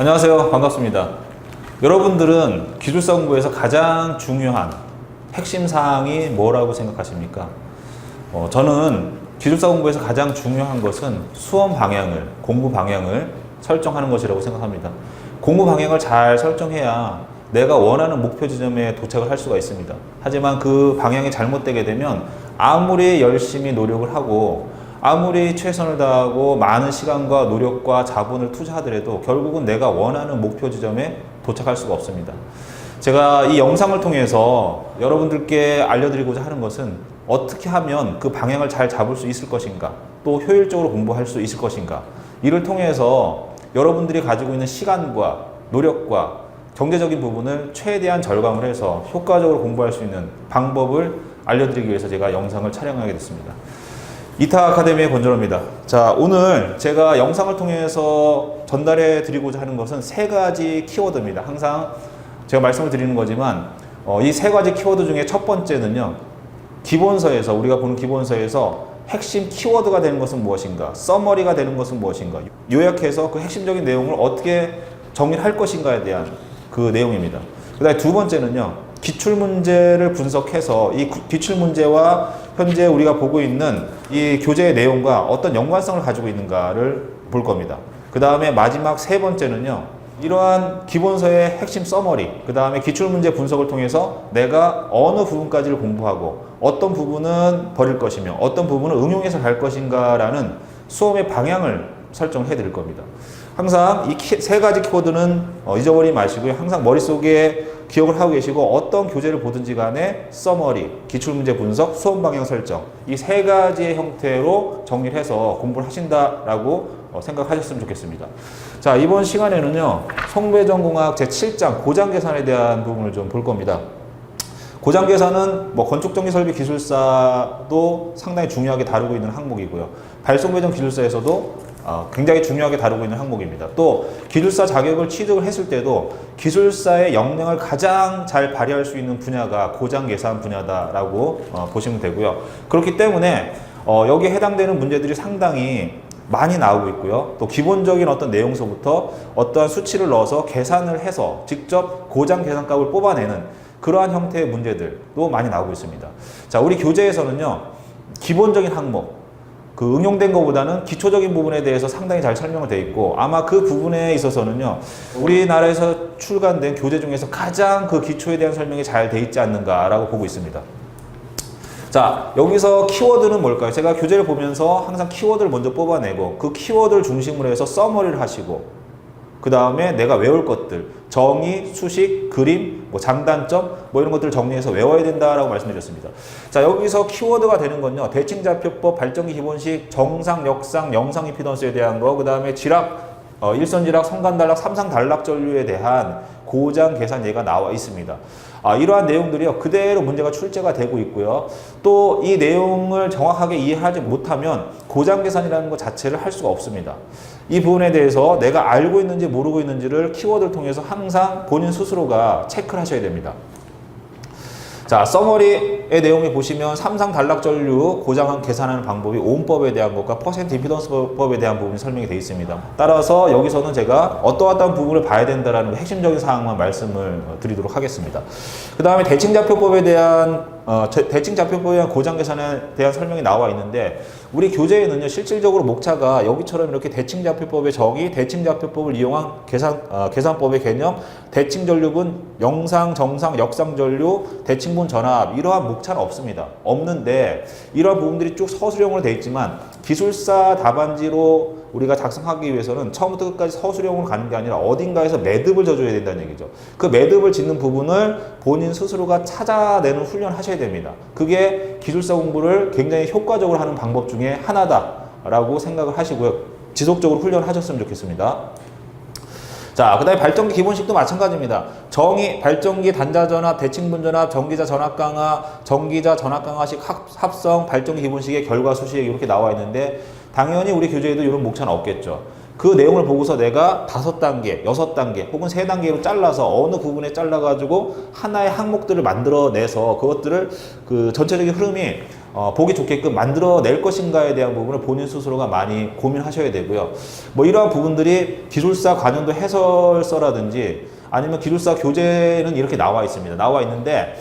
안녕하세요. 반갑습니다. 여러분들은 기술사 공부에서 가장 중요한 핵심 사항이 뭐라고 생각하십니까? 저는 기술사 공부에서 가장 중요한 것은 수험 방향을, 공부 방향을 설정하는 것이라고 생각합니다. 공부 방향을 잘 설정해야 내가 원하는 목표 지점에 도착을 할 수가 있습니다. 하지만 그 방향이 잘못되게 되면 아무리 열심히 노력을 하고 아무리 최선을 다하고 많은 시간과 노력과 자본을 투자하더라도 결국은 내가 원하는 목표 지점에 도착할 수가 없습니다. 제가 이 영상을 통해서 여러분들께 알려드리고자 하는 것은 어떻게 하면 그 방향을 잘 잡을 수 있을 것인가, 또 효율적으로 공부할 수 있을 것인가, 이를 통해서 여러분들이 가지고 있는 시간과 노력과 경제적인 부분을 최대한 절감을 해서 효과적으로 공부할 수 있는 방법을 알려드리기 위해서 제가 영상을 촬영하게 됐습니다. 이타 아카데미의 권준호입니다. 자, 오늘 제가 영상을 통해서 전달해 드리고자 하는 것은 세 가지 키워드입니다. 항상 제가 말씀을 드리는 거지만 이 세 가지 키워드 중에 첫 번째는요, 기본서에서, 우리가 보는 기본서에서 핵심 키워드가 되는 것은 무엇인가, 서머리가 되는 것은 무엇인가, 요약해서 그 핵심적인 내용을 어떻게 정리를 할 것인가에 대한 그 내용입니다. 그 다음에 두 번째는요, 기출문제를 분석해서 이 기출문제와 현재 우리가 보고 있는 이 교재의 내용과 어떤 연관성을 가지고 있는가를 볼 겁니다. 그 다음에 마지막 세 번째는요, 이러한 기본서의 핵심 서머리, 그 다음에 기출문제 분석을 통해서 내가 어느 부분까지를 공부하고 어떤 부분은 버릴 것이며 어떤 부분은 응용해서 갈 것인가라는 수험의 방향을 설정해 드릴 겁니다. 항상 이 세 가지 키워드는 잊어버리지 마시고요. 항상 머릿속에 기억을 하고 계시고 어떤 교재를 보든지 간에 서머리, 기출문제 분석, 수험 방향 설정, 이 세 가지의 형태로 정리를 해서 공부를 하신다라고 생각하셨으면 좋겠습니다. 자, 이번 시간에는요, 송배전공학 제7장 고장계산에 대한 부분을 좀 볼 겁니다. 고장계산은 건축정리설비 기술사도 상당히 중요하게 다루고 있는 항목이고요. 발송배전 기술사에서도 굉장히 중요하게 다루고 있는 항목입니다. 또 기술사 자격을 취득을 했을 때도 기술사의 역량을 가장 잘 발휘할 수 있는 분야가 고장계산 분야다라고 보시면 되고요. 그렇기 때문에 여기에 해당되는 문제들이 상당히 많이 나오고 있고요. 또 기본적인 어떤 내용서부터 어떠한 수치를 넣어서 계산을 해서 직접 고장 계산값을 뽑아내는 그러한 형태의 문제들도 많이 나오고 있습니다. 자, 우리 교재에서는요, 기본적인 항목, 그 응용된 것보다는 기초적인 부분에 대해서 상당히 잘 설명을 되어 있고, 아마 그 부분에 있어서는요, 우리나라에서 출간된 교재 중에서 가장 그 기초에 대한 설명이 잘 되어 있지 않는가라고 보고 있습니다. 자, 여기서 키워드는 뭘까요? 제가 교재를 보면서 항상 키워드를 먼저 뽑아내고 그 키워드를 중심으로 해서 서머리를 하시고, 그 다음에 내가 외울 것들, 정의, 수식, 그림, 장단점, 이런 것들을 정리해서 외워야 된다라고 말씀드렸습니다. 자, 여기서 키워드가 되는 건요, 대칭좌표법, 발전기 기본식, 정상, 역상, 영상 임피던스에 대한 거, 그 다음에 지락, 일선지락, 성간단락, 삼상단락 전류에 대한 고장 계산 예가 나와 있습니다. 이러한 내용들이요, 그대로 문제가 출제가 되고 있고요. 또 이 내용을 정확하게 이해하지 못하면 고장 계산이라는 것 자체를 할 수가 없습니다. 이 부분에 대해서 내가 알고 있는지 모르고 있는지를 키워드를 통해서 항상 본인 스스로가 체크를 하셔야 됩니다. 자, 서머리의 내용에 보시면 삼상 단락 전류 고장 계산하는 방법이 오음법에 대한 것과 퍼센트 임피던스법에 대한 부분이 설명이 되어 있습니다. 따라서 여기서는 제가 어떠한 부분을 봐야 된다는 핵심적인 사항만 말씀을 드리도록 하겠습니다. 그 다음에 대칭좌표법에 대한 고장 계산에 대한 설명이 나와 있는데, 우리 교재에는요, 실질적으로 목차가 여기처럼 이렇게 대칭좌표법의 정의, 대칭좌표법을 이용한 계산법의 개념, 대칭전류분, 영상, 정상, 역상전류, 대칭분 전압, 이러한 목차는 없습니다. 없는데 이러한 부분들이 쭉 서술형으로 되어 있지만 기술사 답안지로 우리가 작성하기 위해서는 처음부터 끝까지 서술형으로 가는 게 아니라 어딘가에서 매듭을 져줘야 된다는 얘기죠. 그 매듭을 짓는 부분을 본인 스스로가 찾아내는 훈련을 하셔야 됩니다. 그게 기술사 공부를 굉장히 효과적으로 하는 방법 중에 하나다라고 생각을 하시고요. 지속적으로 훈련을 하셨으면 좋겠습니다. 자, 그 다음에 발전기 기본식도 마찬가지입니다. 정의, 발전기 단자전압, 대칭분전압, 전기자 전압강하, 전기자 전압강하식 합성, 발전기 기본식의 결과 수식 이렇게 나와 있는데, 당연히 우리 교재에도 이런 목차는 없겠죠. 그 내용을 보고서 내가 5단계, 6단계 혹은 3단계로 잘라서 어느 부분에 잘라가지고 하나의 항목들을 만들어내서 그것들을 그 전체적인 흐름이 보기 좋게끔 만들어낼 것인가에 대한 부분을 본인 스스로가 많이 고민하셔야 되고요. 뭐 이러한 부분들이 기술사 관연도 해설서라든지 아니면 기술사 교재는 이렇게 나와 있습니다. 나와 있는데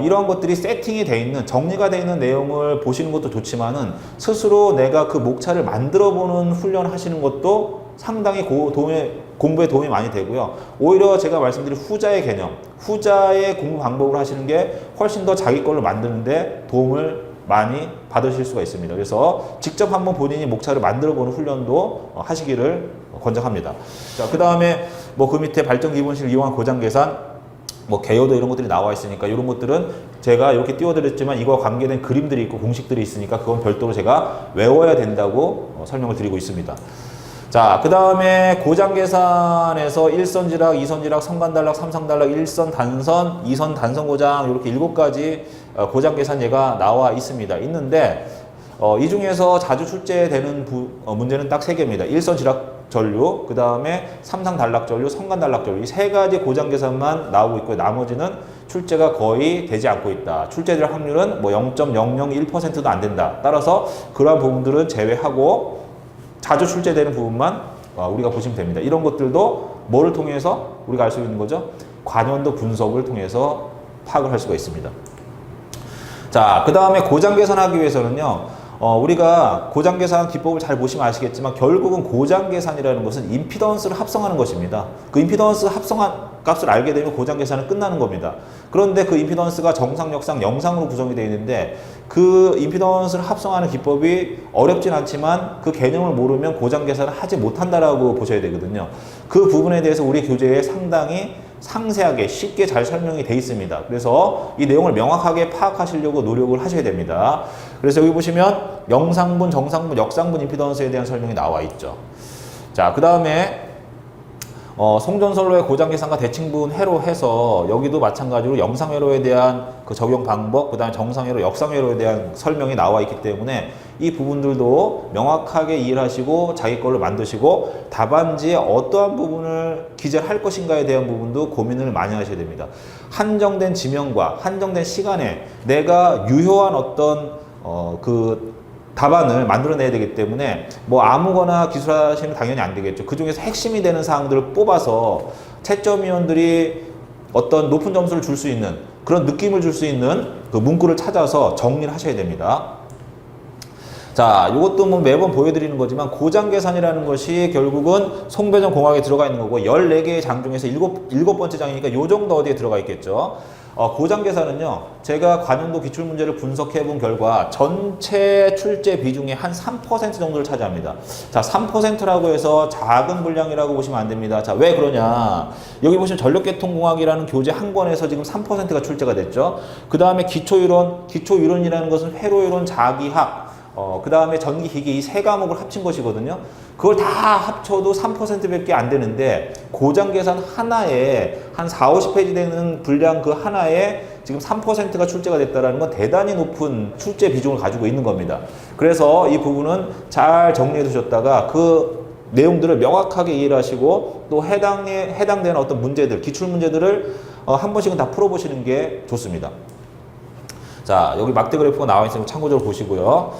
이러한 것들이 세팅이 돼 있는, 정리가 돼 있는 내용을 보시는 것도 좋지만은 스스로 내가 그 목차를 만들어 보는 훈련을 하시는 것도 상당히 공부에 도움이 많이 되고요. 오히려 제가 말씀드린 후자의 개념, 후자의 공부 방법을 하시는 게 훨씬 더 자기 걸로 만드는데 도움을 많이 받으실 수가 있습니다. 그래서 직접 한번 본인이 목차를 만들어 보는 훈련도 하시기를 권장합니다. 자, 그 다음에 뭐 그 밑에 발전 기본식을 이용한 고장 계산, 뭐 개요도 이런 것들이 나와 있으니까 이런 것들은 제가 이렇게 띄워드렸지만 이거와 관계된 그림들이 있고 공식들이 있으니까 그건 별도로 제가 외워야 된다고 설명을 드리고 있습니다. 자, 그 다음에 고장 계산에서 1선 지락, 2선 지락, 선간 단락, 3선 단락, 1선 단선, 2선 단선 고장 이렇게 7가지 고장 계산 예가 나와 있습니다. 있는데 이 중에서 자주 출제되는 문제는 딱 3개입니다. 1선 지락 전류, 그 다음에 3상 단락 전류, 선간 단락 전류 이 3가지 고장 계산만 나오고 있고요. 나머지는 출제가 거의 되지 않고 있다. 출제될 확률은 뭐 0.001%도 안 된다. 따라서 그러한 부분들은 제외하고 자주 출제되는 부분만 우리가 보시면 됩니다. 이런 것들도 뭐를 통해서 우리가 알 수 있는 거죠? 관연도 분석을 통해서 파악을 할 수가 있습니다. 자, 그 다음에 고장 계산하기 위해서는요. 우리가 고장 계산 기법을 잘 보시면 아시겠지만 결국은 고장 계산이라는 것은 임피던스를 합성하는 것입니다. 그 임피던스 합성한 값을 알게 되면 고장 계산은 끝나는 겁니다. 그런데 그 임피던스가 정상, 역상, 영상으로 구성이 되어 있는데 그 임피던스를 합성하는 기법이 어렵진 않지만 그 개념을 모르면 고장 계산을 하지 못한다라고 보셔야 되거든요. 그 부분에 대해서 우리 교재에 상당히 상세하게 쉽게 잘 설명이 되어 있습니다. 그래서 이 내용을 명확하게 파악하시려고 노력을 하셔야 됩니다. 그래서 여기 보시면 영상분, 정상분, 역상분 임피던스에 대한 설명이 나와 있죠. 자, 그 다음에 송전선로의 고장 계산과 대칭분 회로 해서 여기도 마찬가지로 영상 회로에 대한 그 적용 방법, 그 다음에 정상 회로, 역상 회로에 대한 설명이 나와 있기 때문에 이 부분들도 명확하게 이해를 하시고 자기 걸로 만드시고 답안지에 어떠한 부분을 기재할 것인가에 대한 부분도 고민을 많이 하셔야 됩니다. 한정된 지명과 한정된 시간에 내가 유효한 어떤 그 답안을 만들어내야 되기 때문에 뭐 아무거나 기술하시면 당연히 안 되겠죠. 그 중에서 핵심이 되는 사항들을 뽑아서 채점위원들이 어떤 높은 점수를 줄 수 있는 그런 느낌을 줄 수 있는 그 문구를 찾아서 정리를 하셔야 됩니다. 자, 이것도 뭐 매번 보여드리는 거지만 고장 계산이라는 것이 결국은 송배전 공학에 들어가 있는 거고 14개의 장 중에서 7번째 장이니까 이 정도 어디에 들어가 있겠죠. 고장 계산은요, 제가 관연도 기출문제를 분석해 본 결과 전체 출제 비중의 한 3% 정도를 차지합니다. 자, 3%라고 해서 작은 분량이라고 보시면 안 됩니다. 자, 왜 그러냐. 여기 보시면 전력계통공학이라는 교재 한 권에서 지금 3%가 출제가 됐죠. 그 다음에 기초이론이라는 것은 회로이론, 자기학, 그 다음에 전기기기 이 3과목을 합친 것이거든요. 그걸 다 합쳐도 3%밖에 안 되는데 고장 계산 하나에 한 40-50페이지 되는 분량 그 하나에 지금 3%가 출제가 됐다는 건 대단히 높은 출제 비중을 가지고 있는 겁니다. 그래서 이 부분은 잘 정리해 두셨다가 그 내용들을 명확하게 이해를 하시고 또 해당되는 어떤 문제들, 기출 문제들을 한 번씩은 다 풀어보시는 게 좋습니다. 자, 여기 막대 그래프가 나와 있으면 참고적으로 보시고요.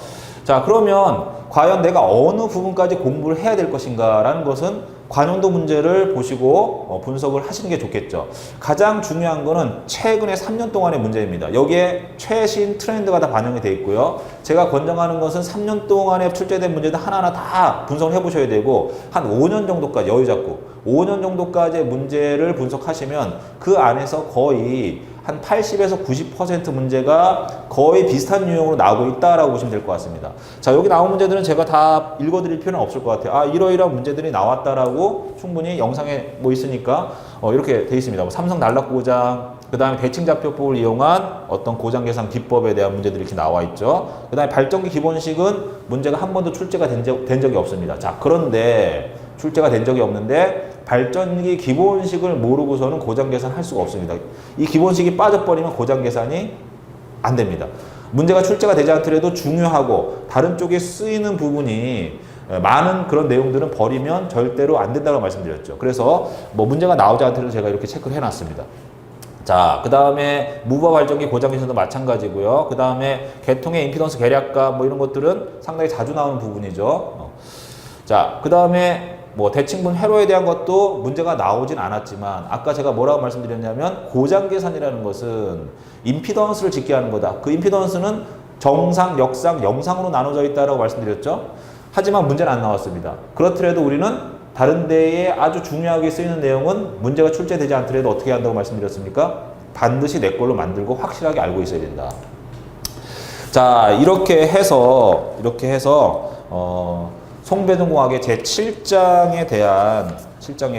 자, 그러면 과연 내가 어느 부분까지 공부를 해야 될 것인가 라는 것은 관연도 문제를 보시고 분석을 하시는 게 좋겠죠. 가장 중요한 거는 최근에 3년 동안의 문제입니다. 여기에 최신 트렌드가 다 반영이 되어 있고요. 제가 권장하는 것은 3년 동안에 출제된 문제들 하나하나 다 분석을 해보셔야 되고 한 5년 정도까지 여유 잡고 5년 정도까지의 문제를 분석하시면 그 안에서 거의 한 80에서 90% 문제가 거의 비슷한 유형으로 나오고 있다라고 보시면 될 것 같습니다. 자, 여기 나온 문제들은 제가 다 읽어드릴 필요는 없을 것 같아요. 아, 이러이러한 문제들이 나왔다라고 충분히 영상에 뭐 있으니까 이렇게 돼 있습니다. 뭐 삼성 난락 고장, 그 다음에 대칭좌표법을 이용한 어떤 고장 계산 기법에 대한 문제들이 이렇게 나와 있죠. 그 다음에 발전기 기본식은 문제가 한 번도 출제가 된 적이 없습니다. 자, 그런데 출제가 된 적이 없는데 발전기 기본식을 모르고서는 고장 계산 할 수가 없습니다. 이 기본식이 빠져버리면 고장 계산이 안 됩니다. 문제가 출제가 되지 않더라도 중요하고 다른 쪽에 쓰이는 부분이 많은 그런 내용들은 버리면 절대로 안 된다고 말씀드렸죠. 그래서 뭐 문제가 나오지 않더라도 제가 이렇게 체크를 해놨습니다. 자, 그 다음에 무버 발전기 고장 개선도 마찬가지고요. 그 다음에 계통의 임피던스 계략과 뭐 이런 것들은 상당히 자주 나오는 부분이죠. 자, 그 다음에 뭐 대칭분 회로에 대한 것도 문제가 나오진 않았지만 아까 제가 뭐라고 말씀드렸냐면 고장 계산이라는 것은 임피던스를 집계하는 거다. 그 임피던스는 정상, 역상, 영상으로 나눠져 있다라고 말씀드렸죠. 하지만 문제는 안 나왔습니다. 그렇더라도 우리는 다른 데에 아주 중요하게 쓰이는 내용은 문제가 출제되지 않더라도 어떻게 한다고 말씀드렸습니까? 반드시 내 걸로 만들고 확실하게 알고 있어야 된다. 자, 이렇게 해서 송배동공학의 제7장에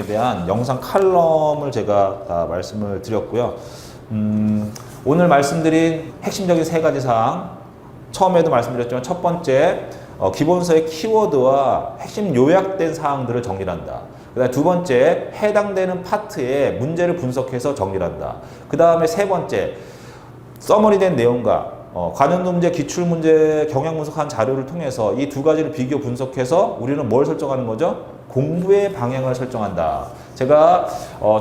대한 영상 칼럼을 제가 다 말씀을 드렸고요. 오늘 말씀드린 핵심적인 세 가지 사항, 처음에도 말씀드렸지만 첫 번째, 기본서의 키워드와 핵심 요약된 사항들을 정리한다. 그 다음에 두 번째, 해당되는 파트에 문제를 분석해서 정리한다. 그 다음에 세 번째, 서머리된 내용과 관련도 문제, 기출 문제, 경향 분석한 자료를 통해서 이 두 가지를 비교 분석해서 우리는 뭘 설정하는 거죠? 공부의 방향을 설정한다. 제가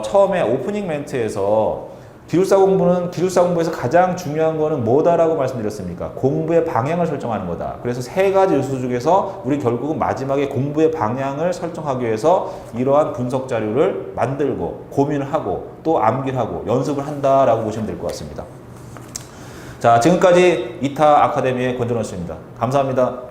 처음에 오프닝 멘트에서 기술사 공부에서 가장 중요한 거는 뭐다라고 말씀드렸습니까? 공부의 방향을 설정하는 거다. 그래서 세 가지 요소 중에서 우리 결국은 마지막에 공부의 방향을 설정하기 위해서 이러한 분석 자료를 만들고 고민을 하고 또 암기를 하고 연습을 한다라고 보시면 될 것 같습니다. 자, 지금까지 이타 아카데미의 권준원씨입니다. 감사합니다.